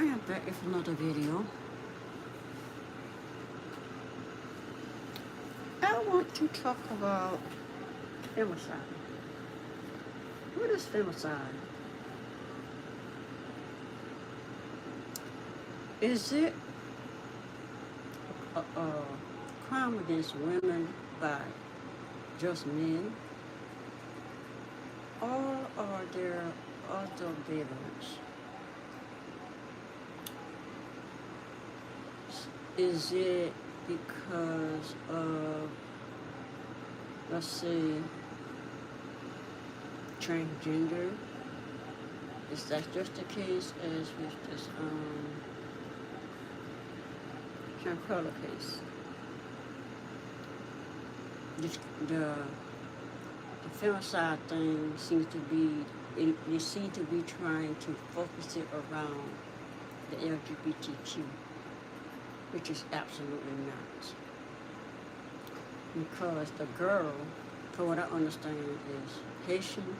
I am back with another video. I want to talk about femicide. What is femicide? Is it a crime against women by just men? Or are there other variants? Is it because of, let's say, transgender? Is that just the case as with this Shankrella case? The femicide thing seems to be, they seem to be trying to focus it around the LGBTQ, which is absolutely not. Because the girl, from what I understand, is Haitian,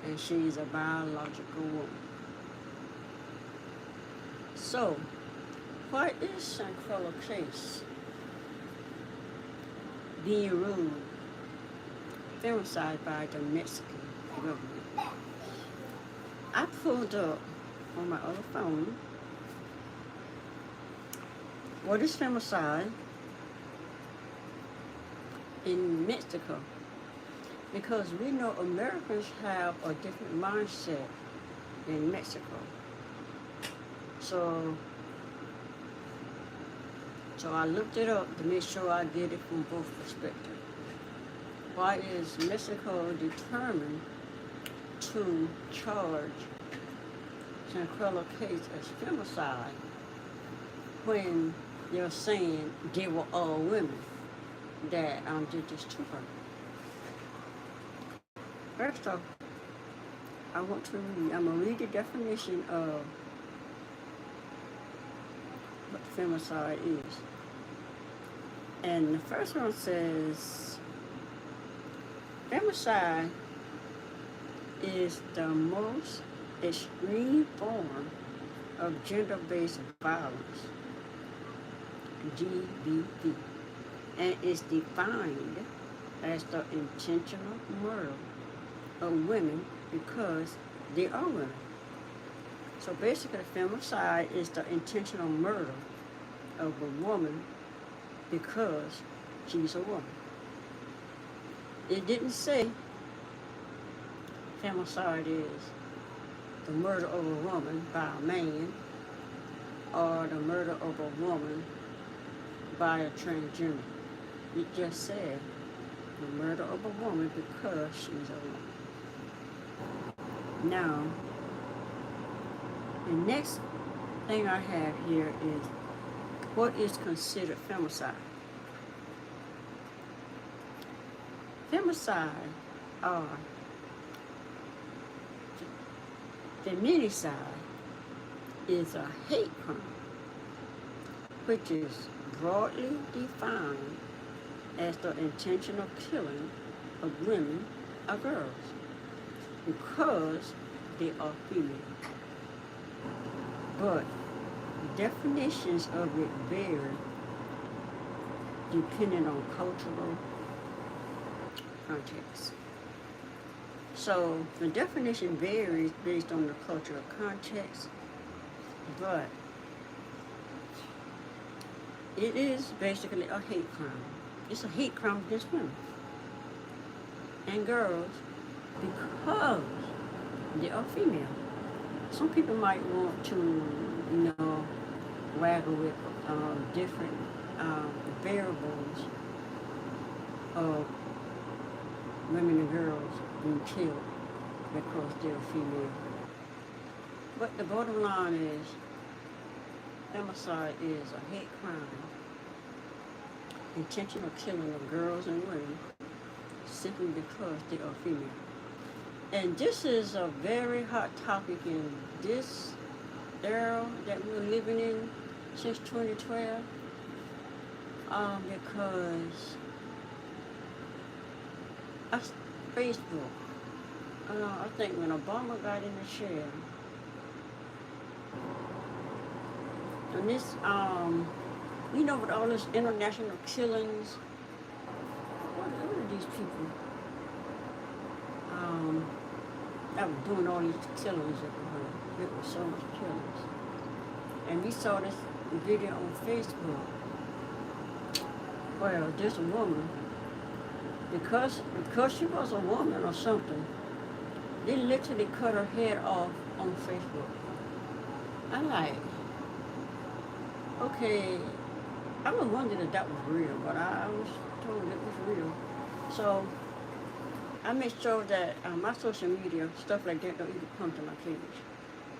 and she's a biological woman. So, why is Shankrella case being ruled femicide by the Mexican government? I pulled up on my other phone what is femicide in Mexico, because we know Americans have a different mindset in Mexico. So I looked it up to make sure I get it from both perspectives. Why is Mexico determined to charge Shankrella case as femicide when they're saying they were all women that did this to her? First off, I'm going to read the definition of what femicide is. And the first one says, femicide is the most extreme form of gender-based violence, GBV, and is defined as the intentional murder of women because they are women. So basically, femicide is the intentional murder of a woman because she's a woman. It didn't say femicide is the murder of a woman by a man or the murder of a woman by a transgender. It just said the murder of a woman because she's a woman. Now, the next thing I have here is what is considered femicide. Femicide or feminicide is a hate crime, which is broadly defined as the intentional killing of women or girls because they are female. But definitions of it vary depending on cultural context. So the definition varies based on the cultural context, but it is basically a hate crime. It's a hate crime against women and girls because they are female. Some people might want to, waggle with different variables of women and girls being killed because they're female. But the bottom line is, femicide is a hate crime, intentional killing of girls and women simply because they are female. And this is a very hot topic in this era that we're living in since 2012, because Facebook, I think when Obama got in the chair, And this, you know, with all this international killings, what are these people that were doing all these killings everywhere? There was so much killings. And we saw this video on Facebook. Well, this woman, because she was a woman or something, they literally cut her head off on Facebook. I'm like, okay, I was wondering if that was real, but I was told it was real. So I make sure that my social media, stuff like that, don't even come to my page.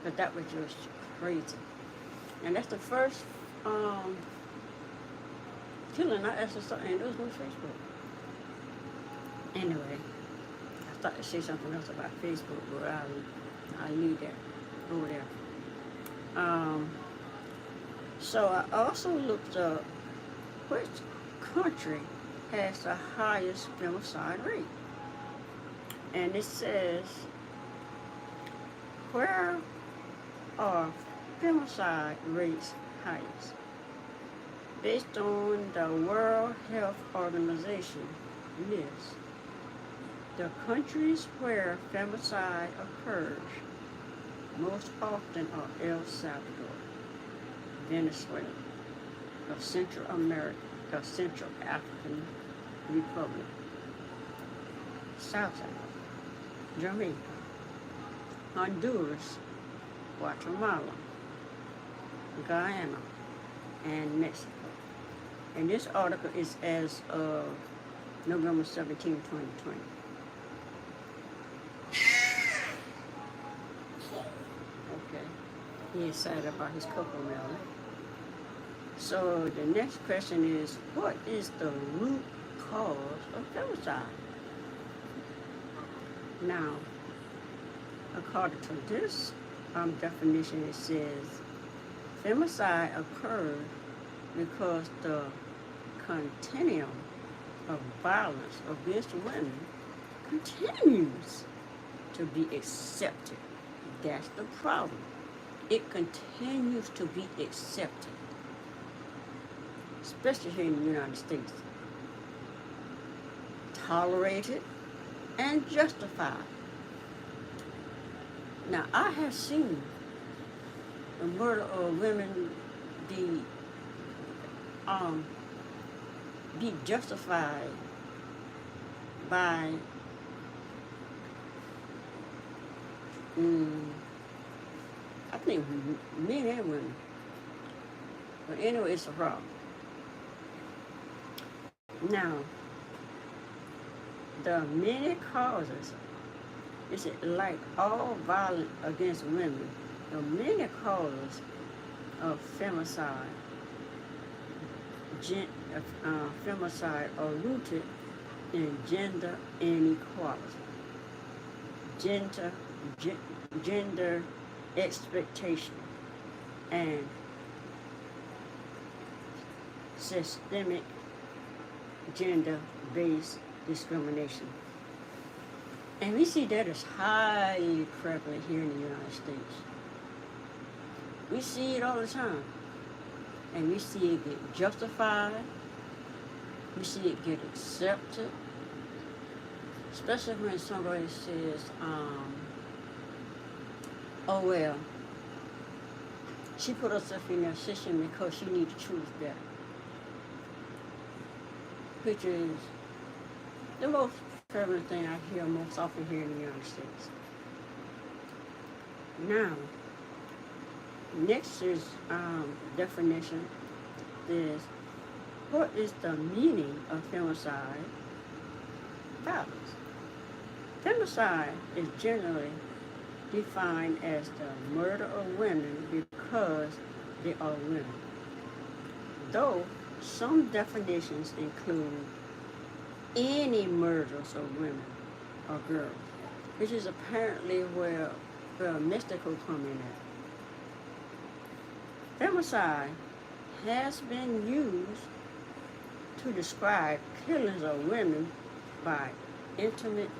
But that was just crazy. And that's the first killing I actually saw, and it was on Facebook. Anyway, I thought to say something else about Facebook, but I'll leave that over there. So I also looked up which country has the highest femicide rate. And it says, where are femicide rates highest? Based on the World Health Organization list, the countries where femicide occurs most often are El Salvador, Venezuela, the Central America, the Central African Republic, South Africa, Jamaica, Honduras, Guatemala, Guyana, and Mexico. And this article is as of November 17, 2020. Okay, he excited about his cocoa melon. So the next question is, what is the root cause of femicide? Now, according to this definition, it says femicide occurs because the continuum of violence against women continues to be accepted. That's the problem. It continues to be accepted, especially here in the United States. Tolerated and justified. Now, I have seen the murder of women be justified by I think men and women. But anyway, it's a problem. Now, the many causes, it's like all violence against women, the many causes of femicide, femicide are rooted in gender inequality, gender expectation, and systemic gender-based discrimination. And we see that is highly prevalent here in the United States. We see it all the time. And we see it get justified. We see it get accepted. Especially when somebody says, oh well, she put herself in that position because she needs to choose better. Which is the most prevalent thing I hear most often here in the United States. Now, next is definition is, what is the meaning of femicide violence? Femicide is generally defined as the murder of women because they are women. Though some definitions include any murders of women or girls, which is apparently where mystical come in at. Femicide has been used to describe killings of women by intimate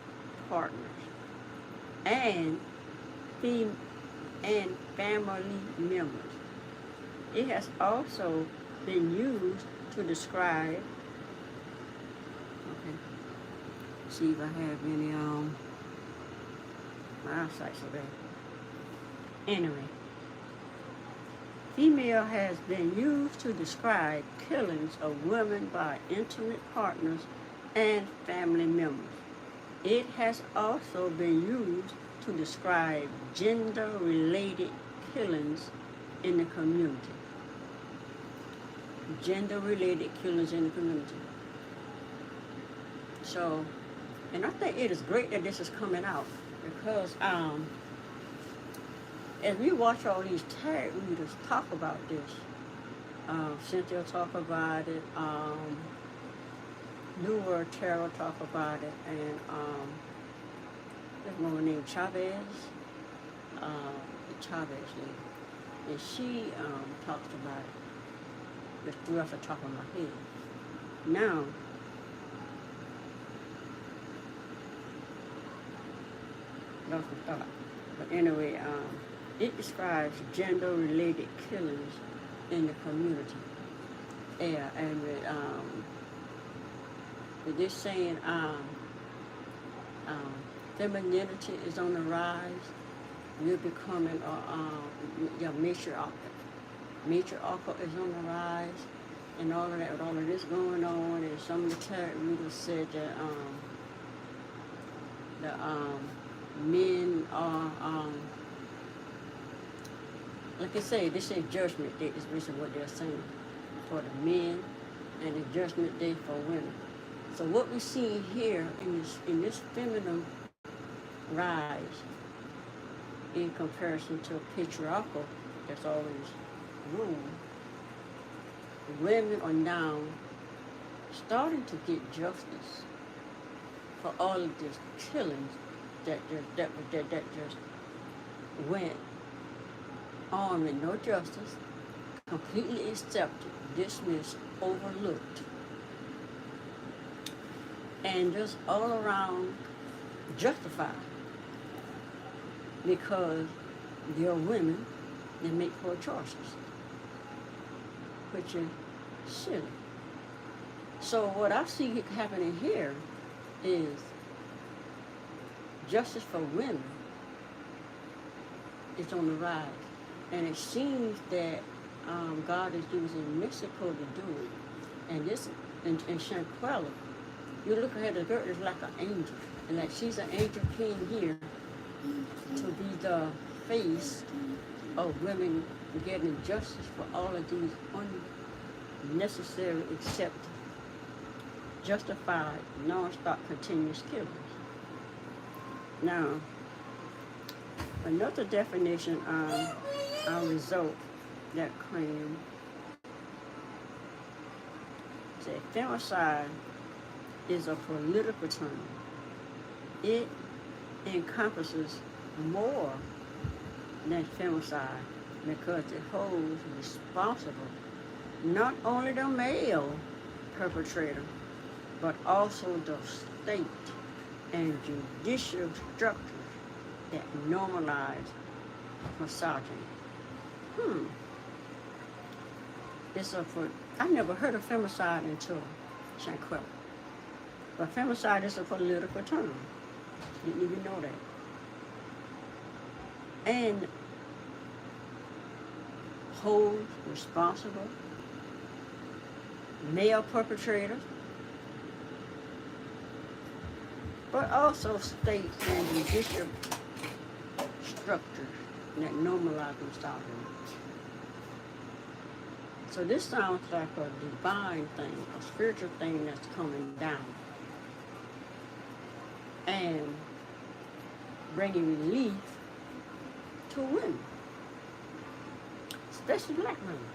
partners and family members It has also been used to describe, okay, see if I have any, my eyesight's so bad. Anyway, female has been used to describe killings of women by intimate partners and family members. It has also been used to describe gender-related killings in the community. Gender-related killings in the community. So, and I think it is great that this is coming out because as we watch all these tag readers talk about this, Cynthia talk about it, New World Tarot talk about it, and there's one named Chavez, the Chavez lady, and she talks about it. Just threw off the top of my head. Now, lost my thought. But anyway, it describes gender-related killings in the community. Yeah, and with this saying, femininity is on the rise. You're becoming your matriarch. Matriarchal is on the rise, and all of that, with all of this going on, and some of the tarot readers said that the men are, like I say, this is judgment day is basically what they're saying for the men, and the judgment day for women. So what we see here in this feminine rise in comparison to patriarchal that's always ruled, women are now starting to get justice for all of these killings that just went on with no justice, completely accepted, dismissed, overlooked, and just all around justified because they're women that make poor choices, which is silly. So what I see happening here is justice for women is on the rise. And it seems that God is using Mexico to do it. And this, in Shanquella, you look at her, the girl is like an angel. And like she's an angel king here to be the face of women getting justice for all of these unnecessary, accepted, justified, non-stop, continuous killings. Now, another definition our result that claim said femicide is a political term. It encompasses more than femicide because it holds responsible not only the male perpetrator, but also the state and judicial structures that normalize misogyny. I never heard of femicide until Shanquella. But femicide is a political term. Didn't even know that. And holds responsible male perpetrators, but also state and judicial structures that normalize misogyny. So this sounds like a divine thing, a spiritual thing that's coming down and bringing relief to women, especially black women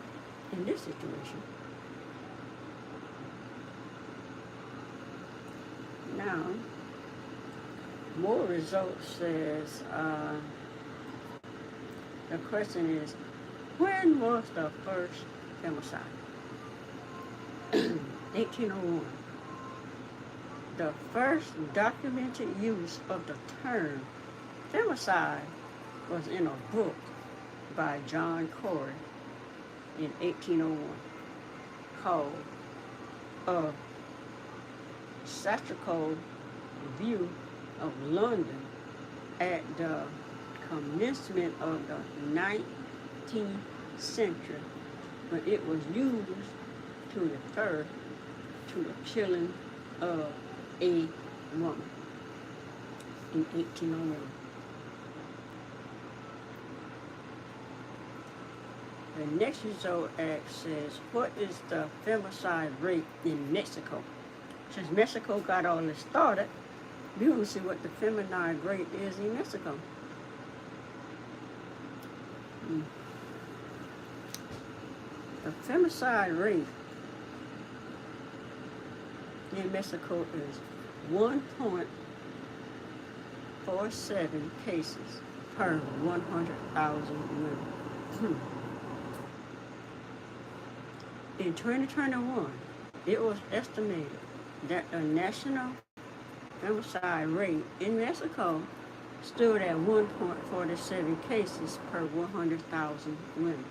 in this situation. Now, more results says, the question is, when was the first femicide? 1801. The first documented use of the term femicide was in a book by John Corey in 1801 called A Satirical View of London at the commencement of the 19th century, when it was used to refer to the killing of a woman in 1801. The next result act says, what is the femicide rate in Mexico? Since Mexico got all this started, we want to see what the femicide rate is in Mexico. The femicide rate in Mexico is 1.47 cases per 100,000 women. In 2021, it was estimated that the national femicide rate in Mexico stood at 1.47 cases per 100,000 women.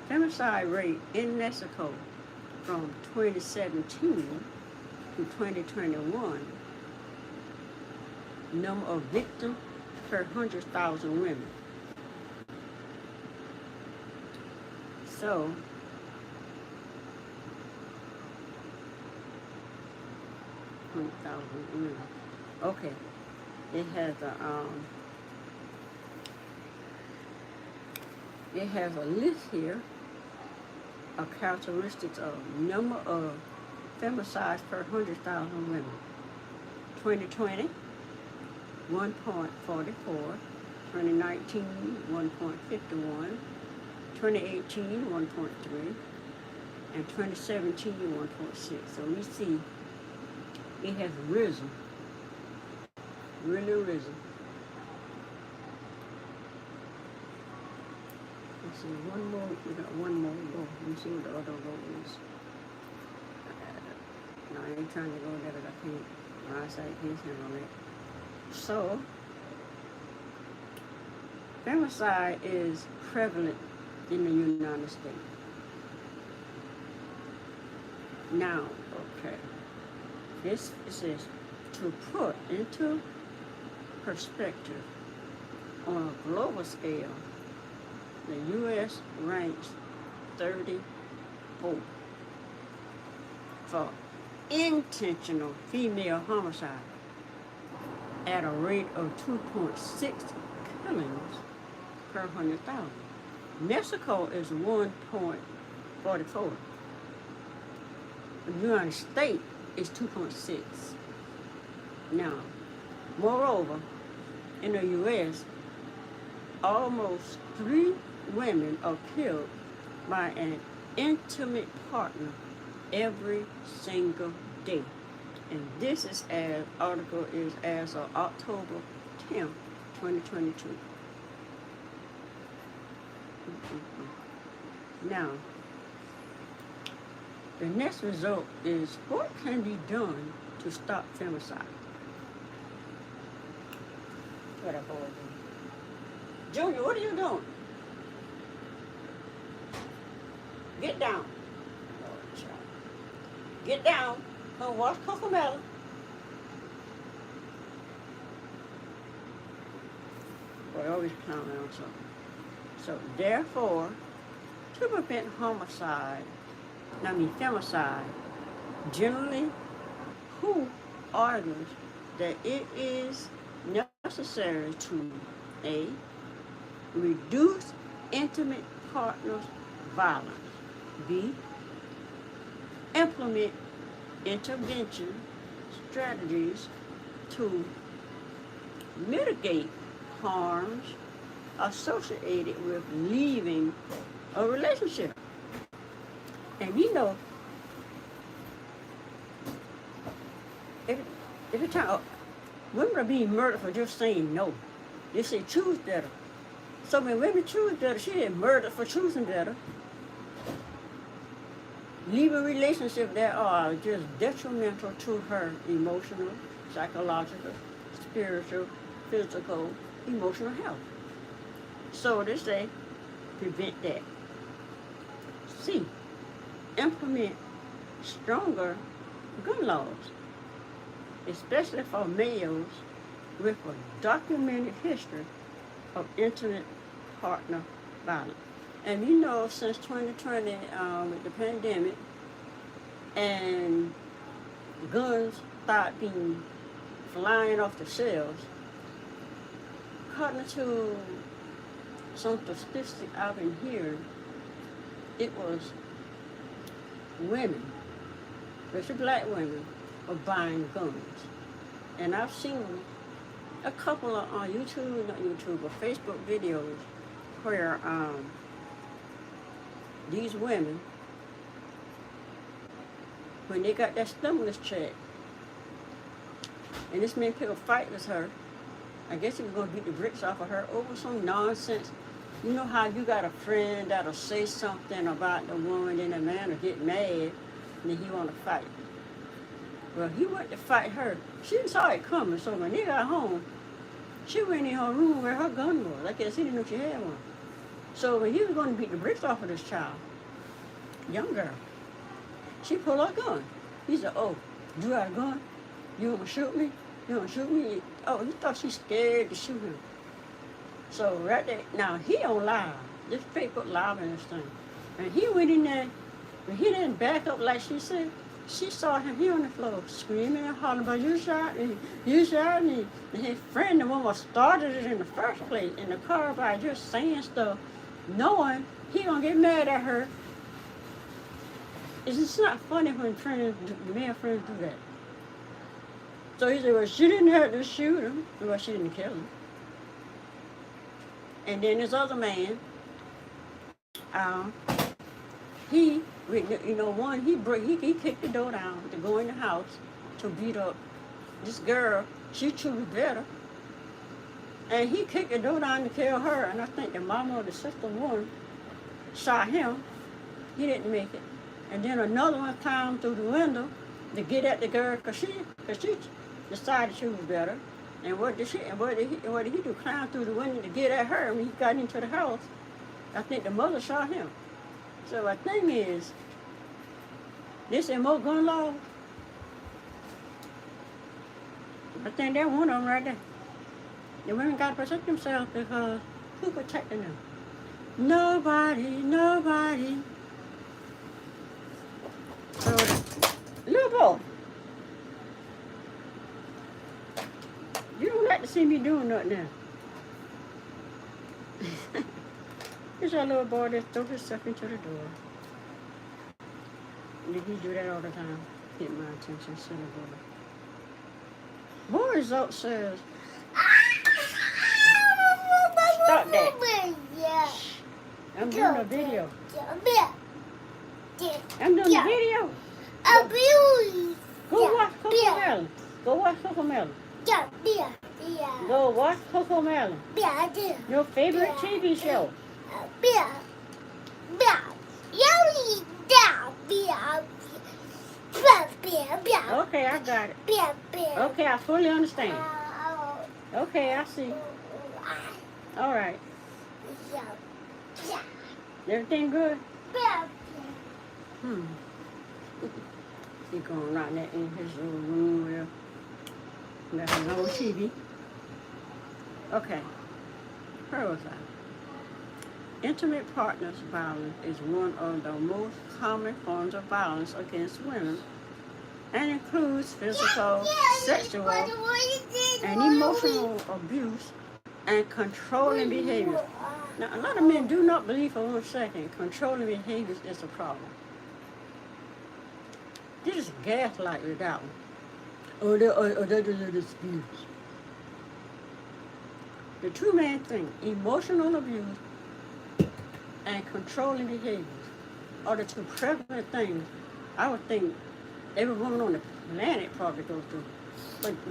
Femicide rate in Mexico from 2017 to 2021, number of victims per 100,000 women. So, okay, it has a list here of characteristics of number of femicides per 100,000 women. 2020, 1.44, 2019, 1.51, 2018, 1.3, and 2017, 1.6. So we see it has risen, really risen. Let's see, one more, we got one more row. Let me see what the other row is. No, I ain't trying to go there, but I can't. My eyesight can't handle it. So, femicide is prevalent in the United States. Now, okay. This is to put into perspective on a global scale. The U.S. ranks 34 for intentional female homicide at a rate of 2.6 killings per 100,000. Mexico is 1.44. The United States is 2.6. Now, moreover, in the U.S., almost 3 women are killed by an intimate partner every single day. And this is article is as of October 10th, 2022. Now, the next result is what can be done to stop femicide? What a boy doing. Junior, what are you doing? Get down. Lord, child. Get down. Go watch Cocomelon. Boy, always clowning on something. So, therefore, to prevent femicide, generally, who argues that it is necessary to A, reduce intimate partners' violence, B, implement intervention strategies to mitigate harms associated with leaving a relationship. And you know, every time women are being murdered for just saying no. They say choose better. So when women choose better, she is murdered for choosing better. Leaving relationships that are just detrimental to her emotional, psychological, spiritual, physical, emotional health. So they say, prevent that. C, implement stronger gun laws, especially for males with a documented history of intimate partner violence. And you know, since 2020, with the pandemic, and guns start being flying off the shelves, according to some statistics I've been hearing, it was women, especially black women, are buying guns. And I've seen a couple of on YouTube, not YouTube, but Facebook videos where these women, when they got that stimulus check, and this man picked a fight with her, I guess he was going to beat the bricks off of her over some nonsense. You know how you got a friend that'll say something about the woman, and the man will get mad, and then he want to fight. Well, he went to fight her. She didn't saw it coming, so when they got home, she went in her room where her gun was. I guess he didn't know she had one. So when he was going to beat the bricks off of this child, young girl, she pulled her gun. He said, "Oh, you got a gun? You want to shoot me? You want to shoot me?" Oh, he thought she scared to shoot him. So right there, now he on live. This Facebook live and this thing. And he went in there, but he didn't back up like she said. She saw him, he on the floor, screaming and hollering, "But you shot me, you shot me." And his friend, the one who started it in the first place, in the car by just saying stuff, knowing he gonna get mad at her. It's just not funny when male friends do that. So he said, "Well, she didn't have to shoot him." Well, she didn't kill him. And then this other man, he kicked the door down to go in the house to beat up this girl. She truly better. And he kicked the door down to kill her. And I think the mama or the sister one shot him. He didn't make it. And then another one climbed through the window to get at the girl because she decided she was better. And what did he do? Climb through the window to get at her when he got into the house. I think the mother shot him. So the thing is, this and more gun law, I think that's one of them right there. The women got to protect themselves because who protecting them? Nobody. So, little boy, you don't like to see me doing nothing now. This our little boy that threw himself into the door. Did he do that all the time? Get my attention, silly boy. Boy result says, stop that. Shh. I'm doing a video. I'm doing a video. Go watch CoComelon. Go watch CoComelon. Go watch CoComelon. Your favorite TV show. Okay, I got it. Okay, I fully understand. Okay, I see. All right. Everything good? He's going around there in his little room there. Got no TV. Okay. Where was I? Intimate partners violence is one of the most common forms of violence against women and includes physical, sexual, and emotional abuse and controlling behavior. Now, a lot of men do not believe for 1 second controlling behaviors is a problem. This is gaslight with that one. That is a dispute. The two main things, emotional abuse and controlling behaviors, are the two prevalent things I would think every woman on the planet probably goes through.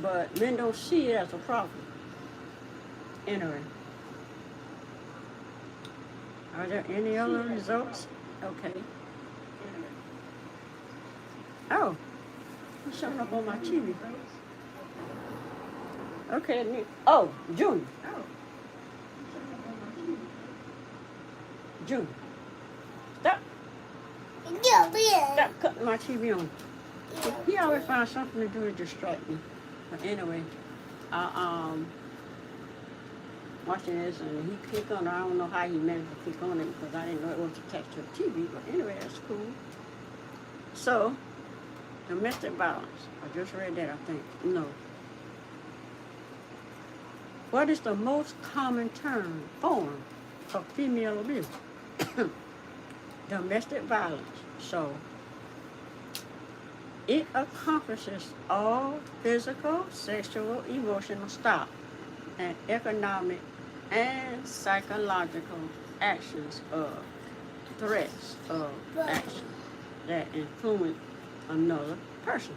But men don't see it as a problem. Anyway. Are there any other results? Okay. Oh, it's showing up on my TV. Okay, oh, June. June. Stop. Stop cutting my TV on. He always finds something to do to distract me. But anyway, I watching this and he clicked on it. I don't know how he managed to click on it because I didn't know it was attached to the TV. But anyway, that's cool. So, domestic violence. I just read that, I think. No. What is the most common form of female abuse? Domestic violence. So, it accomplishes all physical, sexual, emotional, and economic and psychological actions of threats of action that influence another person.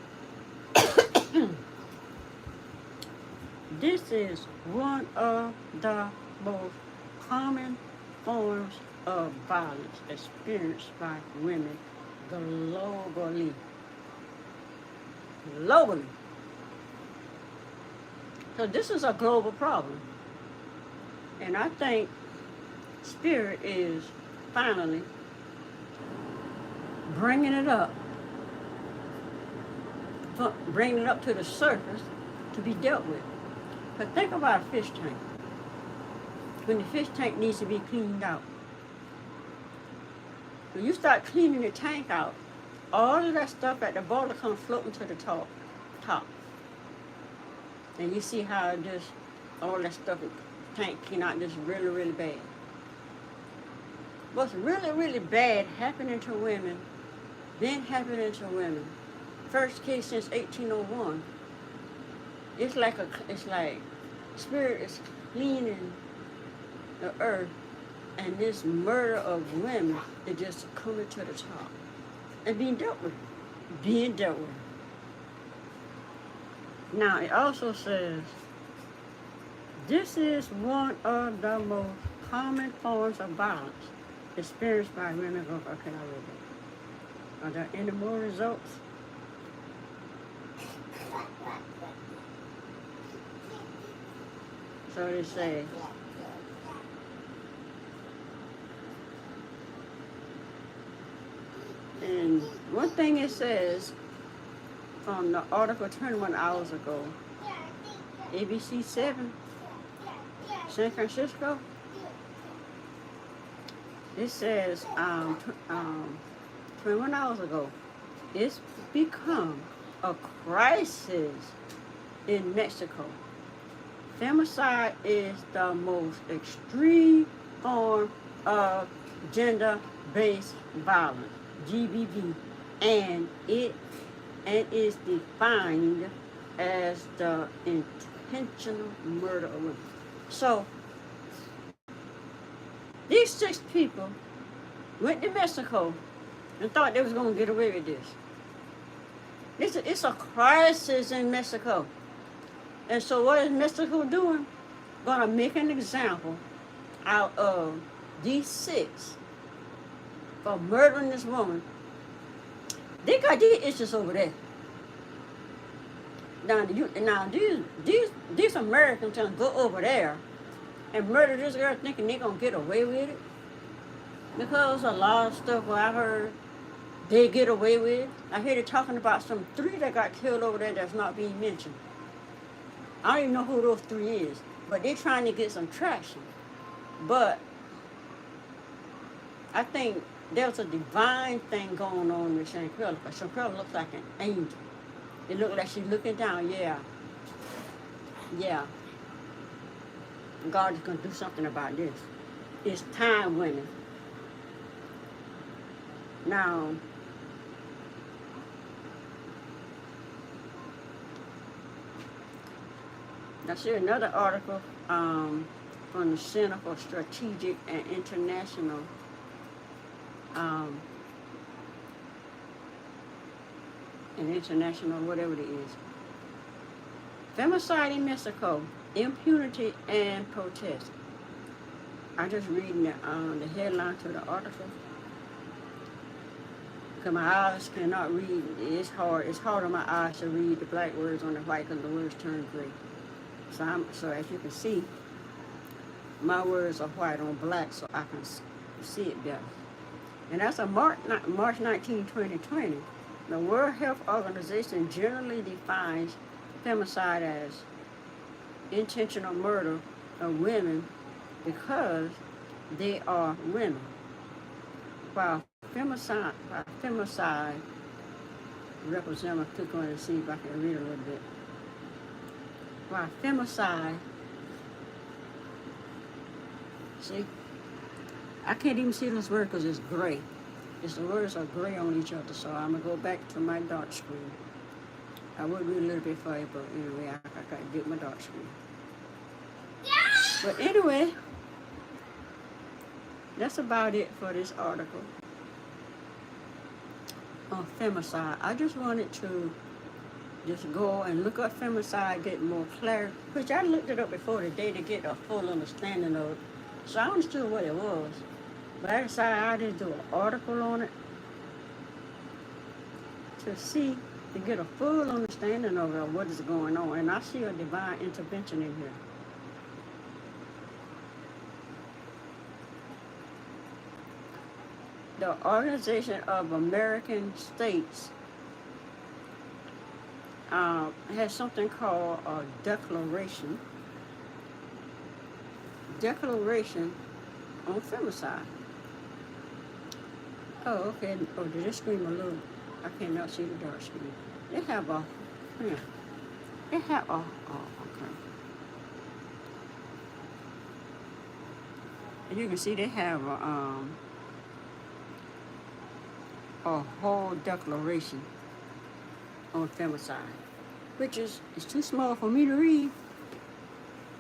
This is one of the most common forms of violence experienced by women globally. So this is a global problem. And I think Spirit is finally bringing it up to the surface to be dealt with. But think about a fish tank. When the fish tank needs to be cleaned out. When you start cleaning the tank out, all of that stuff at the bottom comes floating to the top. And you see how just all that stuff in the tank came out just really, really bad. What's really, really bad happening to women, been happening to women. First case since 1801. It's like Spirit is cleaning the earth, and this murder of women is just coming to the top and being dealt with. Now, it also says, this is one of the most common forms of violence experienced by women. Okay, I read that. Are there any more results? So they say, and one thing it says from the article 21 hours ago, ABC 7, San Francisco, it says 21 hours ago, it's become a crisis in Mexico. Femicide is the most extreme form of gender-based violence, GBV, and it is defined as the intentional murder of women. So, these 6 people went to Mexico and thought they was going to get away with this. It's a crisis in Mexico. And so what is Mexico doing? Going to make an example out of these 6 for murdering this woman. They got these issues over there. Now these Americans gonna go over there and murder this girl thinking they're going to get away with it. Because a lot of stuff what I heard they get away with. I hear they talking about some 3 that got killed over there that's not being mentioned. I don't even know who those 3 is, but they're trying to get some traction. But I think there's a divine thing going on with Shankrella, because Shankrella looks like an angel. It looks like she's looking down, yeah. God is going to do something about this. It's time, women. Now, I see another article from the Center for Strategic and International whatever it is. Femicide in Mexico, impunity and protest. I'm just reading the headline to the article because my eyes cannot read. It's hard on my eyes to read the black words on the white because the words turn gray. So as you can see, my words are white on black, so I can see it better. And that's a March 19, 2020. The World Health Organization generally defines femicide as intentional murder of women because they are women. While femicide represent, I'm click on it and see if I can read a little bit. While femicide, see, I can't even see this word because it's gray. The words are gray on each other, so I'm going to go back to my dark screen. I would read a little bit for you, but anyway, I got to get my dark screen. But anyway, that's about it for this article on femicide. I just wanted to just go and look up femicide, get more clarity, which I looked it up before today to get a full understanding of it. So I understood what it was. But I decided I did do an article on it to see, to get a full understanding of what is going on. And I see a divine intervention in here. The Organization of American States has something called a declaration on femicide. Oh, okay. Oh, did it scream a little? I cannot see the dark screen. They have a, yeah. They have a, oh, okay. And you can see they have a whole declaration on femicide, which is too small for me to read,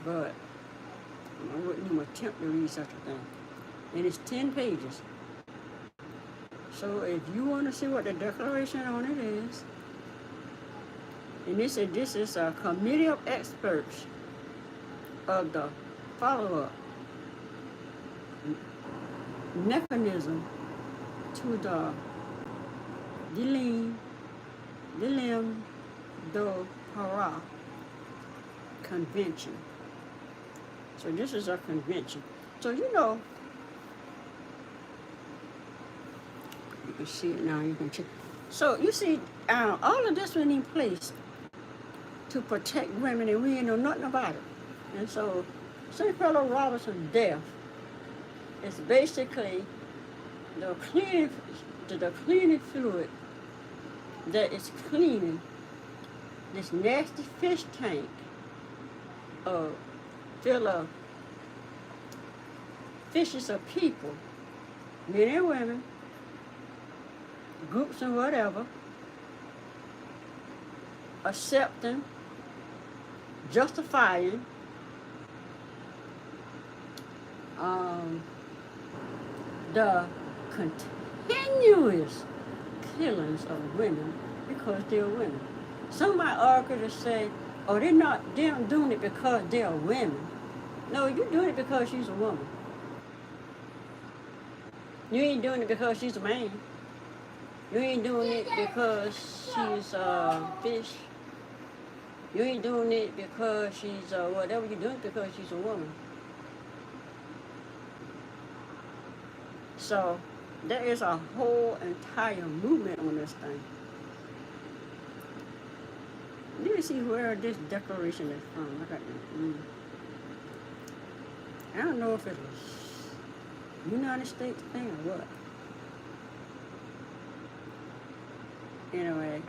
but I wouldn't even attempt to read such a thing. And it's 10 pages. So if you want to see what the declaration on it is, and this is a committee of experts of the follow-up mechanism to the Dilim do Pará Convention. So this is a convention. So you know, you can see it now, you can check. So you see, all of this went in place to protect women, and we ain't know nothing about it. And so St. Fellow Robinson's death is basically the cleaning fluid that is cleaning this nasty fish tank full of fishes of people, men and women, groups and whatever, accepting, justifying the continuous killings of women because they're women. Some might argue to say, oh, they're not doing it because they're women. No, you're doing it because she's a woman. You ain't doing it because she's a man. You ain't doing it because she's a fish. You ain't doing it because she's whatever you're doing because she's a woman. So there is a whole entire movement on this thing. Let me see where this declaration is from. I don't know if it was United States thing or what. Anyway,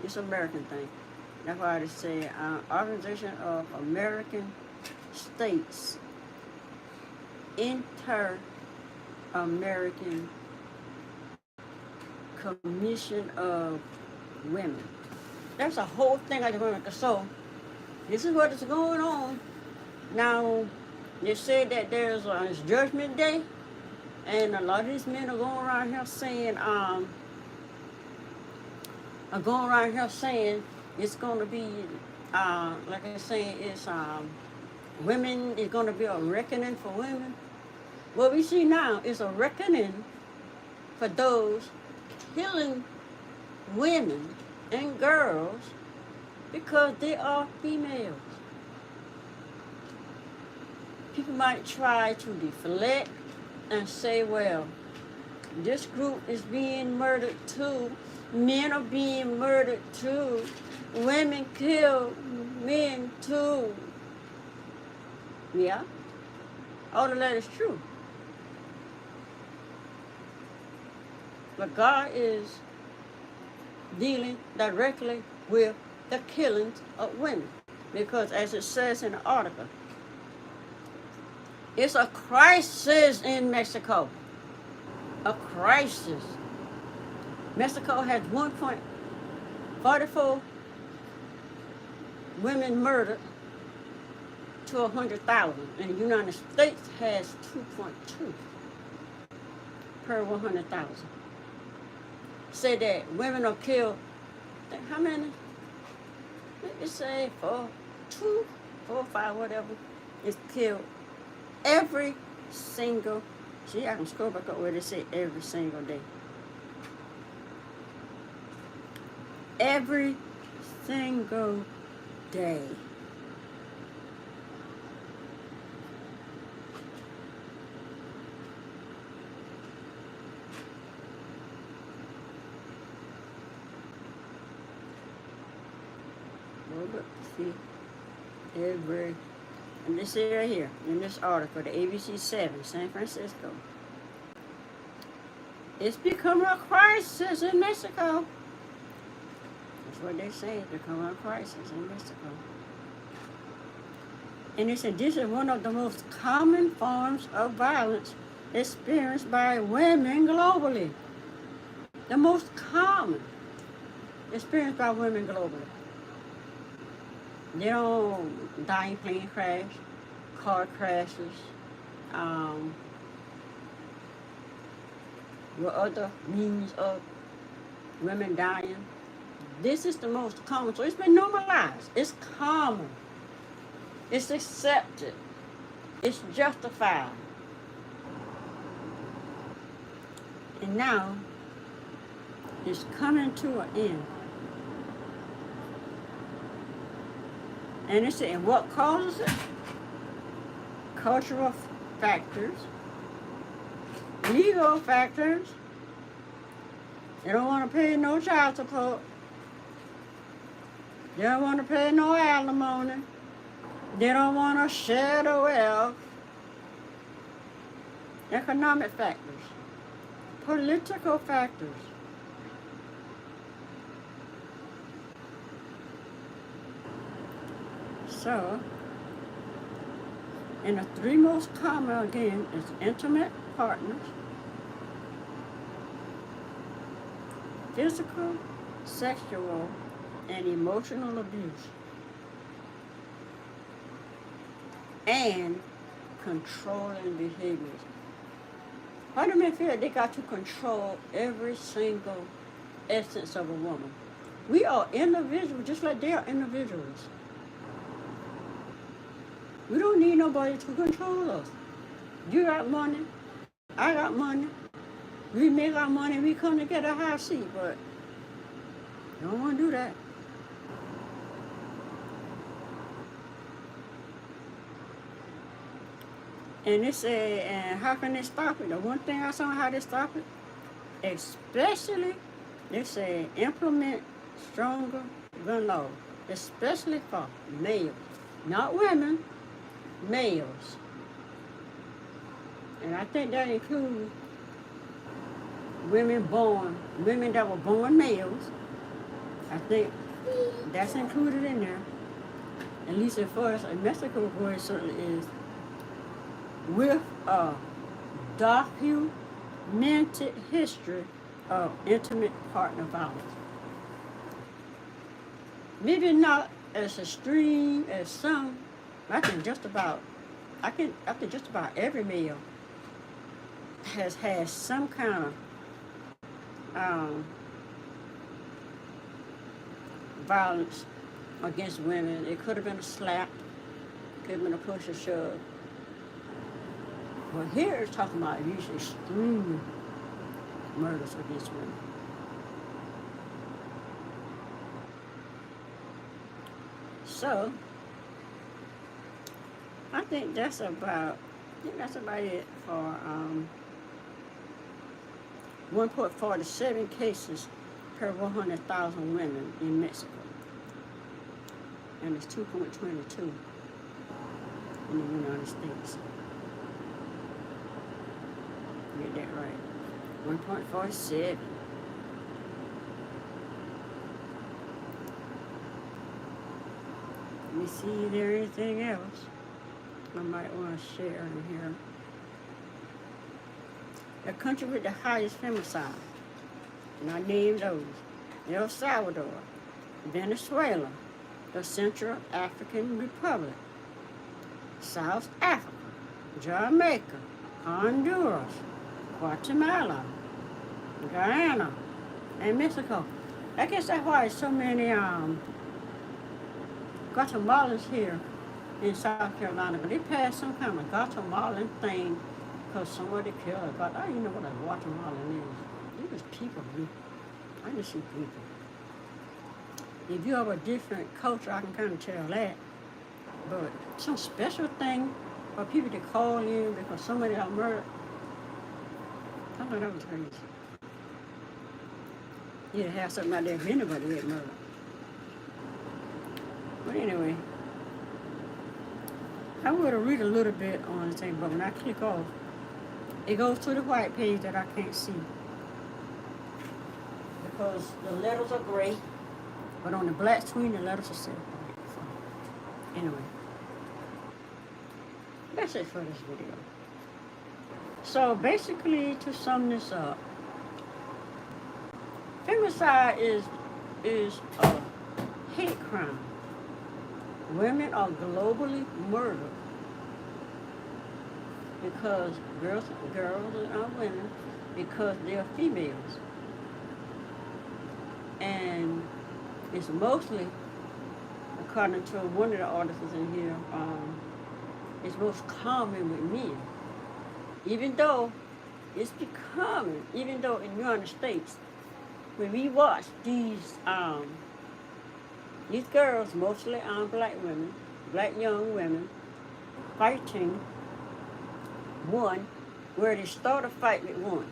it's an American thing. That's why I just say Organization of American States, Inter-American Commission of Women. That's a whole thing I just wanted to show. This is what is going on. Now, they said that there's it's Judgment Day, and a lot of these men are going around here saying, it's going to be, like I saying, it's women, it's going to be a reckoning for women. What we see now is a reckoning for those killing women and girls because they are females. People might try to deflect and say, well, this group is being murdered too. Men are being murdered too. Women kill men too. Yeah, all of that is true. But God is dealing directly with the killings of women. Because as it says in the article, it's a crisis in Mexico. A crisis. Mexico has 1.44 women murdered to 100,000. And the United States has 2.2 per 100,000. Say that women are killed, how many? Let me say 4, 2, 4, 5, whatever, is killed every single, see, I can scroll back up where they say every single day. Every single day. See, and this right here, in this article, the ABC 7, San Francisco. It's becoming a crisis in Mexico. That's what they say, it's becoming a crisis in Mexico. And they said this is one of the most common forms of violence experienced by women globally. The most common experienced by women globally. They don't die in plane crash, car crashes, with other means of women dying. This is the most common. So it's been normalized. It's common. It's accepted. It's justified. And now it's coming to an end. And it's saying what causes it? Cultural factors, legal factors. They don't want to pay no child support. They don't want to pay no alimony. They don't want to share the wealth. Economic factors, political factors. So, and the three most common, again, is intimate partners, physical, sexual, and emotional abuse, and controlling behaviors. Why do men feel they got to control every single essence of a woman? We are individuals just like they are individuals. We don't need nobody to control us. You got money, I got money. We make our money, we come to get a high seat, but you don't want to do that. And they say, and how can they stop it? The one thing I saw how they stop it, especially, they say, implement stronger gun laws, especially for males, not women, males. And I think that includes women that were born males. I think that's included in there. At least as far as Mexico, where it certainly is. With a documented history of intimate partner violence. Maybe not as extreme as some. I think just about every male has had some kind of violence against women. It could have been a slap, could have been a push or shove. But here it's talking about usually extreme murders against women. So, I think that's about think that's about it for 1.47 cases per 100,000 women in Mexico. And it's 2.22 in the United States. Get that right. 1.47. Let me see if there's anything else I might want to share in here. The country with the highest femicide, and I named those: El Salvador, Venezuela, the Central African Republic, South Africa, Jamaica, Honduras, Guatemala, Guyana, and Mexico. I guess that's why so many Guatemalans here in South Carolina, but they passed some kind of Guatemalan thing because somebody killed it. But I don't even know what a Guatemalan is. It was people, man. I just see people. If you have a different culture, I can kind of tell that. But some special thing for people to call in because somebody got murdered, I thought that was crazy. You'd have something out there if anybody get murdered. But anyway, I would read a little bit on the thing, but when I click off, it goes to the white page that I can't see because the letters are gray, but on the black screen, the letters are silver. So, anyway, that's it for this video. So basically, to sum this up, femicide is a hate crime. Women are globally murdered because girls and women because they are females. And it's mostly, according to one of the articles in here, it's most common with men. Even though it's becoming, even though in the United States, when we watch these girls, mostly black women, black young women, fighting one, where they start a fight with one.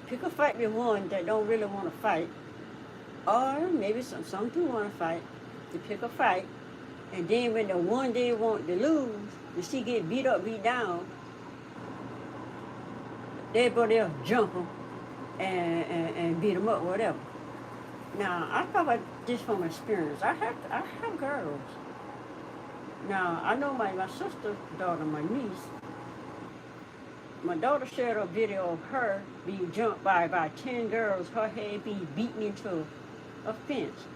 Pick a fight with one that don't really want to fight, or maybe some do want to fight. They pick a fight, and then when the one they want to lose, and she get beat up, beat down, everybody else jump them and beat them up, whatever. Now, I talk about this from experience. I have girls. Now, I know my sister's daughter, my niece. My daughter shared a video of her being jumped by about 10 girls, her head being beaten into a fence.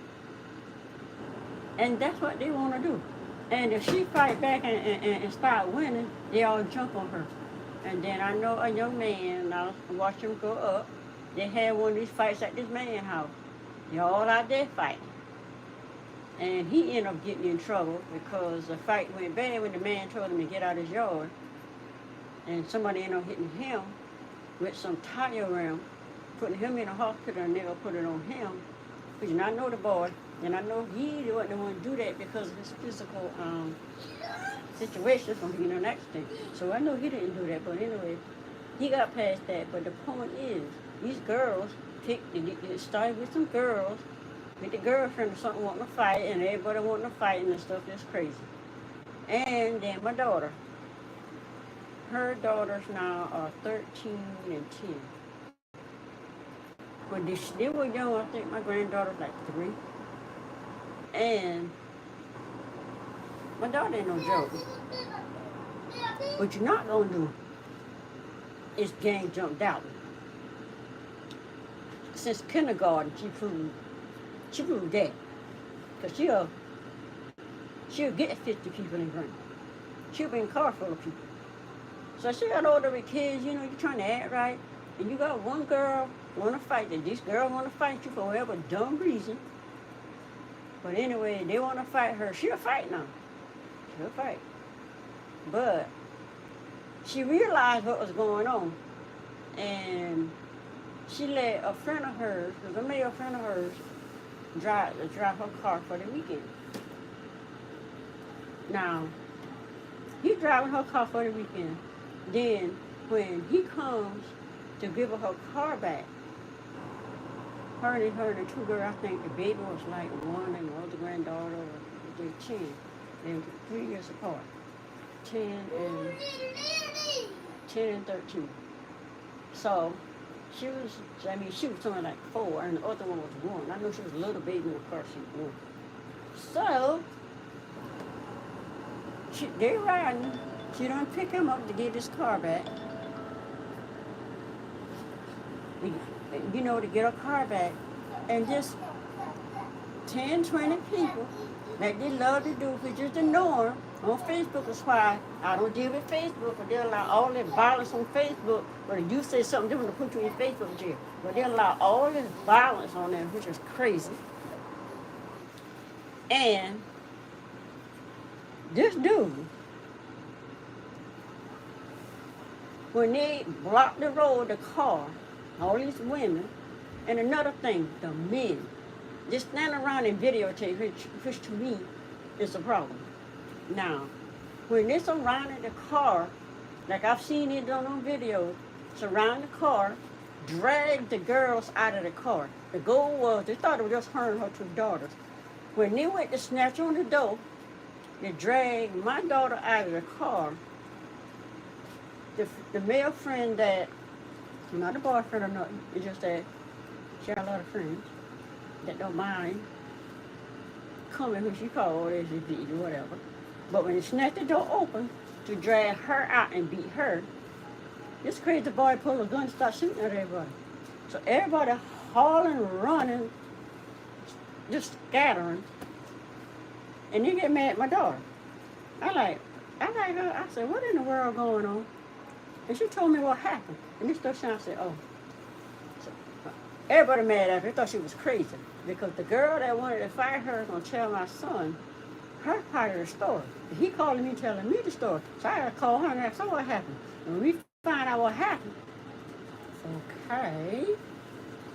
And that's what they want to do. And if she fight back and start winning, they all jump on her. And then I know a young man, I watched him grow up, they had one of these fights at this man's house. They all out there fighting. And he ended up getting in trouble because the fight went bad when the man told him to get out of his yard. And somebody ended up hitting him with some tire rim, putting him in a hospital, and they'll put it on him. Because I know the boy, and I know he wasn't the one to do that because of his physical situation from being in an accident. So I know he didn't do that, but anyway, he got past that. But the point is, these girls it started with some girls, with the girlfriend or something wanting to fight, and everybody wanting to fight and stuff. That's crazy. And then my daughter. Her daughters now are 13 and 10. When they were young, I think my granddaughter was like 3. And my daughter ain't no joke. What you're not gonna do is gang jump out. Since kindergarten, she proved that. Because she'll get 50 people in front. She'll be in a car full of people. So she got older with kids, you're trying to act right, and you got one girl want to fight, and this girl want to fight you for whatever dumb reason. But anyway, they want to fight her. She'll fight now. She'll fight. But she realized what was going on, and she let a friend of hers, a male friend of hers, drive her car for the weekend. Now, He's driving her car for the weekend. Then when he comes to give her car back, her and the two girls, I think the baby was like 1 and the other granddaughter, they're 10. They're 3 years apart. 10 and 13. So she was only like 4 and the other one was 1. I know she was a little baby in the car seat 1. So they're riding. She don't pick him up to get his car back. To get her car back. And just 10, 20 people that they love to do, which is the norm. On Facebook is why I don't deal with Facebook, but they allow all that violence on Facebook. But if you say something different, to put you in Facebook jail. But they allow all this violence on there, which is crazy. And this dude, when they block the road, the car, all these women, and another thing, the men, just stand around and videotape, which to me is a problem. Now, when they surrounded the car, like I've seen it done on video, surround the car, drag the girls out of the car. The goal was, they thought it was just her and her 2 daughters. When they went to snatch on the door, they dragged my daughter out of the car. The male friend that, not a boyfriend or nothing, it's just that she had a lot of friends that don't mind coming, who she called as or whatever. But when they snatched the door open to drag her out and beat her, this crazy boy pulled a gun and started shooting at everybody. So everybody hauling, running, just scattering. And they get mad at my daughter. I like her. I said, what in the world going on? And she told me what happened. And this stuff, I said, oh. So, everybody mad at her. They thought she was crazy. Because the girl that wanted to fight her was going to tell my son her part of the story. He calling me, telling me the story. So I had to call her and ask her what happened. And when we find out what happened, okay.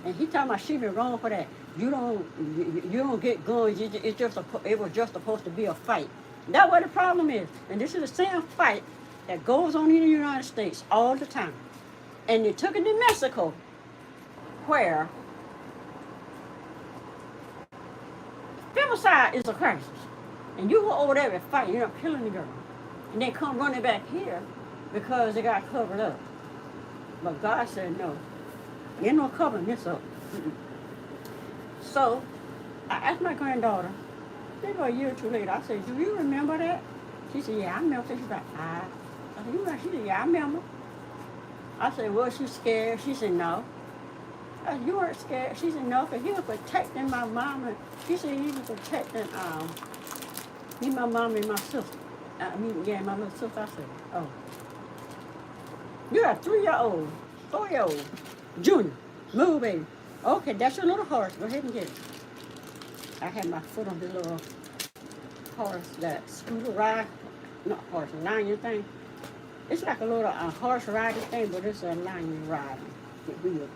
And he talking about she been wrong for that. You don't get guns. It was just supposed to be a fight. That's what the problem is. And this is the same fight that goes on in the United States all the time. And they took it to Mexico, where femicide is a crisis. And you go over there and fight, you're not killing the girl. And they come running back here because they got covered up. But God said no. Ain't no covering this up. So I asked my granddaughter, maybe a year or 2 later, I said, do you remember that? She said, yeah, I remember. She's about 5. I said, you remember? She said, yeah, I remember. I said, was she scared? She said, no. I said, you weren't scared? She said, no, because he was protecting my mama. She said he was protecting me, my mom, and my sister. My little sister. I said, oh. You're a 3-year-old, 4-year-old, junior. Move, baby. Okay, that's your little horse. Go ahead and get it. I had my foot on the little horse, that scooter ride, not horse, lion thing. It's like a little horse riding thing, but it's a lion riding with wheels.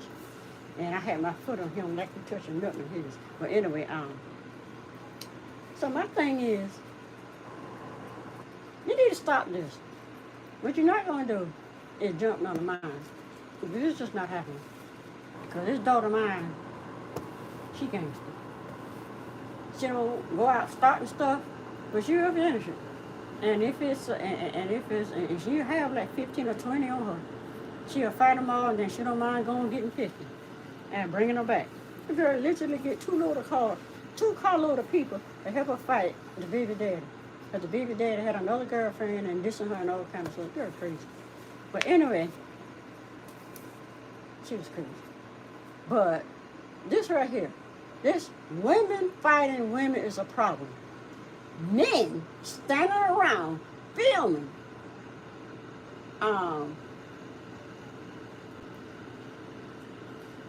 And I had my foot on him like you touching nothing his. But anyway, so my thing is, you need to stop this. What you're not going to do is jump on the mine. This is just not happening. Because this daughter of mine, she gangster. She don't go out starting stuff, but she'll be innocent. And if she'll have like 15 or 20 on her, she'll fight them all, and then she don't mind going getting 50 and bringing them back. The girl literally get 2 carload of people to help her fight the baby daddy. Because the baby daddy had another girlfriend and this and her and all kind of stuff. They're crazy. But anyway, she was crazy. But this right here, this women fighting women is a problem. Men standing around filming,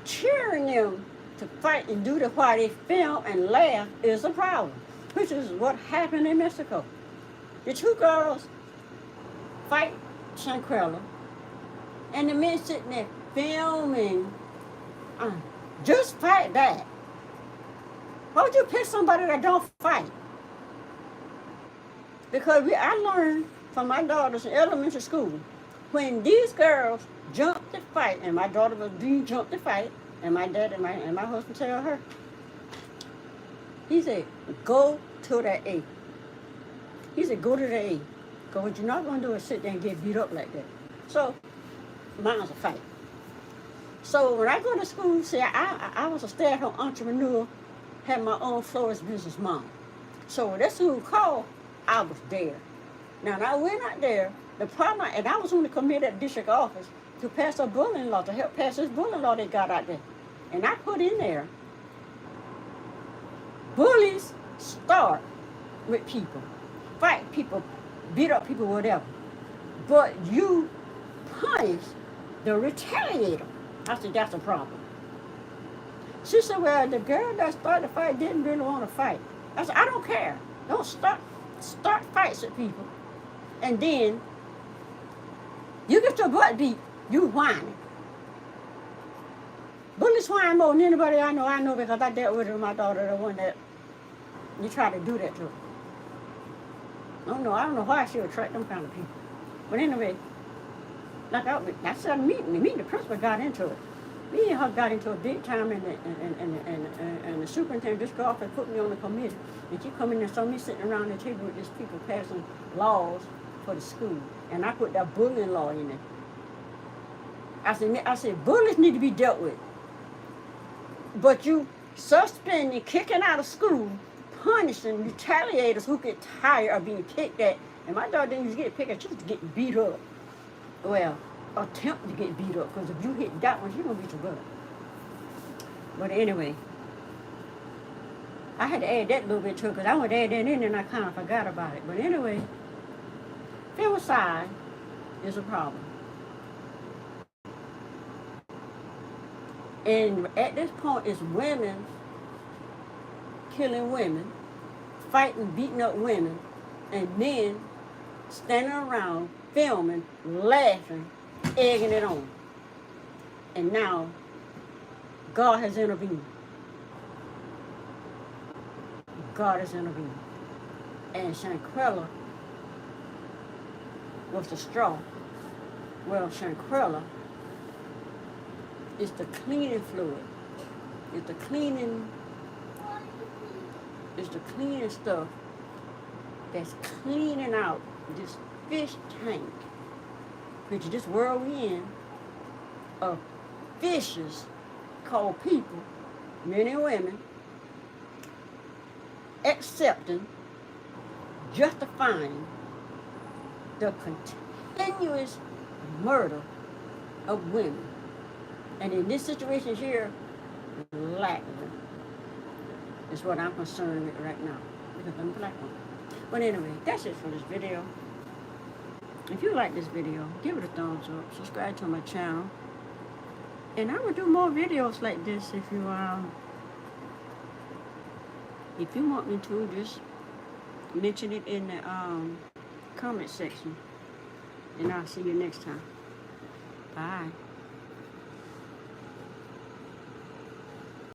cheering them to fight and do the while they film and laugh is a problem, which is what happened in Mexico. The 2 girls fight Shanquella, and the men sitting there filming. Just fight back. Why would you pick somebody that don't fight? Because I learned from my daughters in elementary school. When these girls jumped to fight, and my daughter was being jumped to fight, and my dad and my husband tell her, he said, go to the A. He said, go to the A. Because what you're not going to do is sit there and get beat up like that. So, mine's a fight. So when I go to school, see, I was a stay-at-home entrepreneur, had my own florist business mom. So when that school called, I was there. Now I went out there, the problem, and I was on the committee at the district office to pass a bullying law, to help pass this bullying law they got out there. And I put in there, bullies start with people, fight people, beat up people, whatever. But you punish the retaliator. I said, that's a problem. She said, well, the girl that started the fight didn't really want to fight. I said, I don't care. Don't start fights with people. And then you get your butt beat, you whining. Bullies whine more than anybody I know because I dealt with her, my daughter, the one that you try to do that to her. I don't know why she would attract them kind of people. But anyway, like I said, me and the principal got into it. Me and her got into it big time, and the superintendent just got off and put me on the committee. And she come in and saw me sitting around the table with these people passing laws for the school. And I put that bullying law in there. I said, bullies need to be dealt with. But you suspending, kicking out of school, punishing retaliators who get tired of being picked at. And my daughter didn't just get picked at, she was getting beat up. Well, attempt to get beat up, because if you hit that one, you're going to beat your butt. But anyway, I had to add that little bit to it, because I wanted to add that in and I kind of forgot about it. But anyway, femicide is a problem. And at this point, it's women killing women, fighting, beating up women, and men standing around, filming, laughing, egging it on. And now, God has intervened. God has intervened. And Shankrella was the straw. Well, Shankrella is the cleaning fluid. It's the cleaning stuff that's cleaning out this fish tank, which is this world we in, of fishes called people, men and women, accepting, justifying the continuous murder of women. And in this situation here, lacking is what I'm concerned with right now, because I'm a black woman. But anyway, that's it for this video. If you like this video, give it a thumbs up, subscribe to my channel, and I will do more videos like this if you want me to. Just mention it in the comment section, and I'll see you next time. Bye.